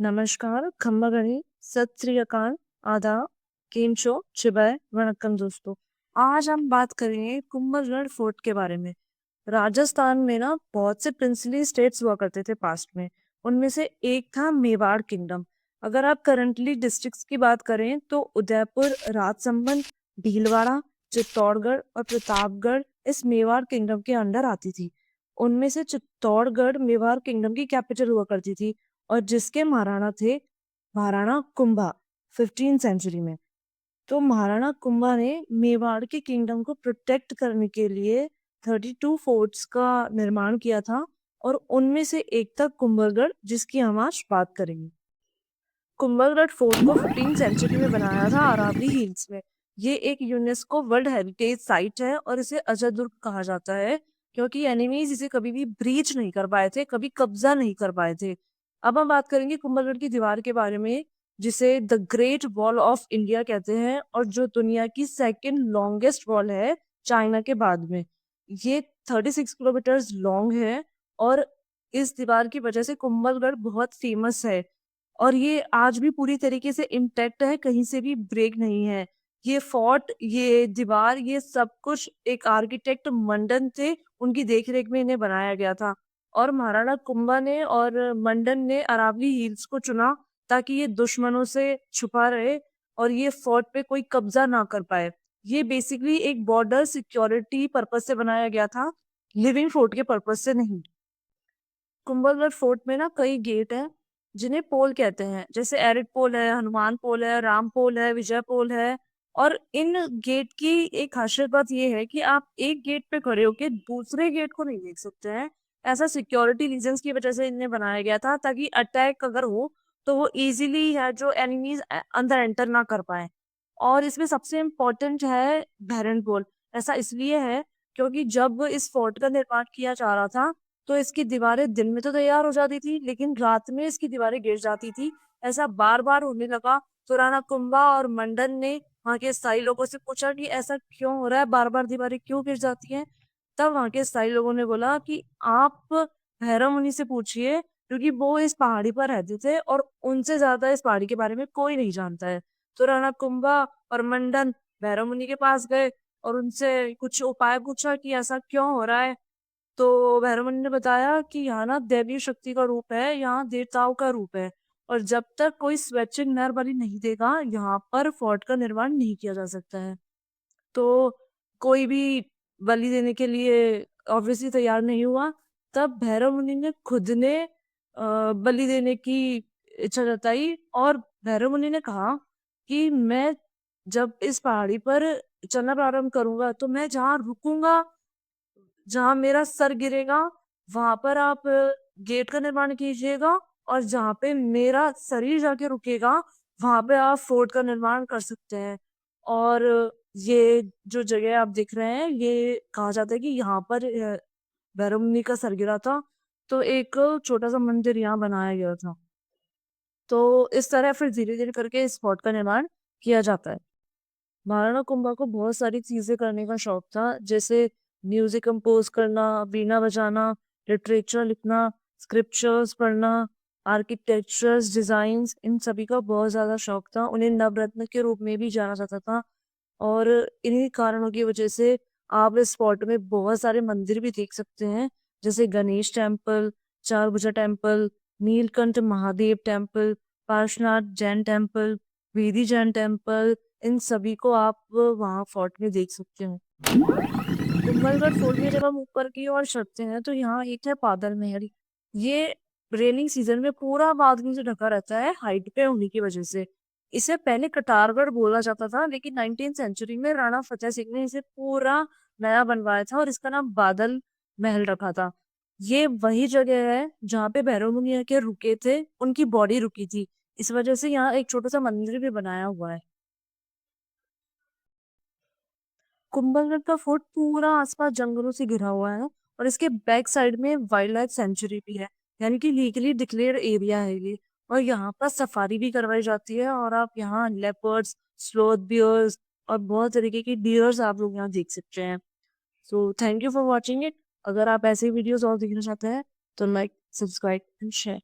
नमस्कार, खम्मा गणी, सत श्री अकाल, आदाब, केम शो, चिबाय, वणक्कम दोस्तों। आज हम बात करेंगे कुंभलगढ़ फोर्ट के बारे में। राजस्थान में ना बहुत से प्रिंसली स्टेट्स हुआ करते थे पास्ट में। उनमें से एक था मेवाड़ किंगडम। अगर आप करंटली डिस्ट्रिक्ट्स की बात करें तो उदयपुर, राजसमंद, भीलवाड़ा, चित्तौड़गढ़ और प्रतापगढ़ इस मेवाड़ किंगडम के अंडर आती थी। उनमें से चित्तौड़गढ़ मेवाड़ किंगडम की कैपिटल हुआ करती थी और जिसके महाराणा थे महाराणा कुंभा 15 सेंचुरी में। तो महाराणा कुंभा ने मेवाड़ के किंगडम को प्रोटेक्ट करने के लिए 32 फोर्ट्स का निर्माण किया था और उनमें से एक था कुंभलगढ़, जिसकी हम आज बात करेंगे। कुंभलगढ़ फोर्ट को 15 सेंचुरी में बनाया था अरावली हिल्स में। ये एक यूनेस्को वर्ल्ड हेरिटेज साइट है और इसे अजय दुर्ग कहा जाता है क्योंकि एनिमीज इसे कभी भी ब्रीच नहीं कर पाए थे, कभी कब्जा नहीं कर पाए थे। अब हम बात करेंगे कुंभलगढ़ की दीवार के बारे में, जिसे the great wall of India कहते हैं और जो दुनिया की सेकेंड लॉन्गेस्ट वॉल है चाइना के बाद में। ये 36 किलोमीटर लॉन्ग है और इस दीवार की वजह से कुंभलगढ़ बहुत फेमस है और ये आज भी पूरी तरीके से इंटैक्ट है, कहीं से भी ब्रेक नहीं है। ये फोर्ट, ये दीवार, ये सब कुछ एक आर्किटेक्ट मंडन थे, उनकी देखरेख में इन्हें बनाया गया था। और महाराणा कुंभा ने और मंडन ने अरावली हिल्स को चुना ताकि ये दुश्मनों से छुपा रहे और ये फोर्ट पे कोई कब्जा ना कर पाए। ये बेसिकली एक बॉर्डर सिक्योरिटी पर्पस से बनाया गया था, लिविंग फोर्ट के पर्पस से नहीं। कुंभलगढ़ फोर्ट में ना कई गेट हैं जिन्हें पोल कहते हैं, जैसे एरिड पोल है, हनुमान पोल है, राम पोल है, विजय पोल है। और इन गेट की एक खासियत बात यह है कि आप एक गेट पे खड़े होकर दूसरे गेट को नहीं देख सकते हैं। ऐसा सिक्योरिटी रीजंस की वजह से इन्हें बनाया गया था ताकि अटैक अगर हो तो वो इजीली है जो एनिमीज अंदर एंटर ना कर पाए। और इसमें सबसे इम्पोर्टेंट है भैरन पोल। ऐसा इसलिए है क्योंकि जब इस फोर्ट का निर्माण किया जा रहा था तो इसकी दीवारें दिन में तो तैयार हो जाती थी लेकिन रात में इसकी दीवारें गिर जाती थी। ऐसा बार बार होने लगा तो राणा कुंभा और मंडन ने वहां के स्थायी लोगों से पूछा कि ऐसा क्यों हो रहा है, बार बार दीवारें क्यों गिर जाती हैं। तब वहां के स्थायी लोगों ने बोला कि आप भैरव मुनि से पूछिए क्योंकि वो इस पहाड़ी पर रहते थे और उनसे ज्यादा इस पहाड़ी के बारे में कोई नहीं जानता है। तो राणा कुंभा और मंडन भैरव मुनि के पास गए और उनसे कुछ उपाय पूछा कि ऐसा क्यों हो रहा है। तो भैरवमणि ने बताया कि यहाँ ना दैवीय शक्ति का रूप है, यहाँ देवताओं का रूप है और जब तक कोई स्वैच्छिक नर बलि नहीं देगा यहाँ पर फोर्ट का निर्माण नहीं किया जा सकता है। तो कोई भी बलि देने के लिए ऑब्वियसली तैयार नहीं हुआ। तब भैरव मुनि ने खुद ने बलि देने की इच्छा जताई और भैरव मुनि ने कहा कि मैं जब इस पहाड़ी पर चलना प्रारंभ करूंगा तो मैं जहाँ रुकूंगा, जहां मेरा सर गिरेगा वहां पर आप गेट का निर्माण कीजिएगा और जहां पे मेरा शरीर जाके रुकेगा वहां पे आप फोर्ट का निर्माण कर सकते हैं। और ये जो जगह आप देख रहे हैं ये कहा जाता है कि यहाँ पर भैरव मुनि का सर गिरा था तो एक छोटा सा मंदिर यहाँ बनाया गया था। तो इस तरह फिर धीरे धीरे करके इस फोर्ट का निर्माण किया जाता है। महाराणा कुंभा को बहुत सारी चीजें करने का शौक था, जैसे म्यूजिक कंपोज करना, वीणा बजाना, लिटरेचर लिखना, स्क्रिप्चर्स पढ़ना, आर्किटेक्चर्स डिजाइन्स, इन सभी का बहुत ज्यादा शौक था। उन्हें नवरत्न के रूप में भी जाना जाता था और इन्हीं कारणों की वजह से आप इस स्पॉट में बहुत सारे मंदिर भी देख सकते हैं, जैसे Ganesh temple, Charbhuja temple, Neelkanth Mahadev temple, Parshvanath Jain temple, वेदी जैन टेम्पल। इन सभी को आप वहाँ फोर्ट में देख सकते हैं। कुंभलगढ़ फोर्ट में जब हम ऊपर की ओर चढ़ते हैं तो यहाँ एक है बादल महल। ये रेनिंग सीजन में पूरा बादलों से ढका रहता है हाइट पे होने की वजह से। इसे पहले कटारगढ़ बोला जाता था लेकिन 19 सेंचुरी में राणा फतेह सिंह ने इसे पूरा नया बनवाया था और इसका नाम बादल महल रखा था। ये वही जगह है जहाँ पे भैरव मुनि आके रुके थे, उनकी बॉडी रुकी थी। इस वजह से यहाँ एक छोटा सा मंदिर भी बनाया हुआ है। कुंभलगढ़ का फोर्ट पूरा आसपास जंगलों से घिरा हुआ है और इसके बैक साइड में वाइल्ड लाइफ सेंचुरी भी है, यानी कि लीगली डिक्लेयर्ड एरिया है ये। और यहाँ पर सफारी भी करवाई जाती है और आप यहाँ लेपर्ड्स, स्लोथ बियर्स और बहुत तरीके की डियर्स आप लोग यहाँ देख सकते हैं। So thank you for watching it. अगर आप ऐसे वीडियोस और देखना चाहते हैं तो लाइक, सब्सक्राइब एंड शेयर।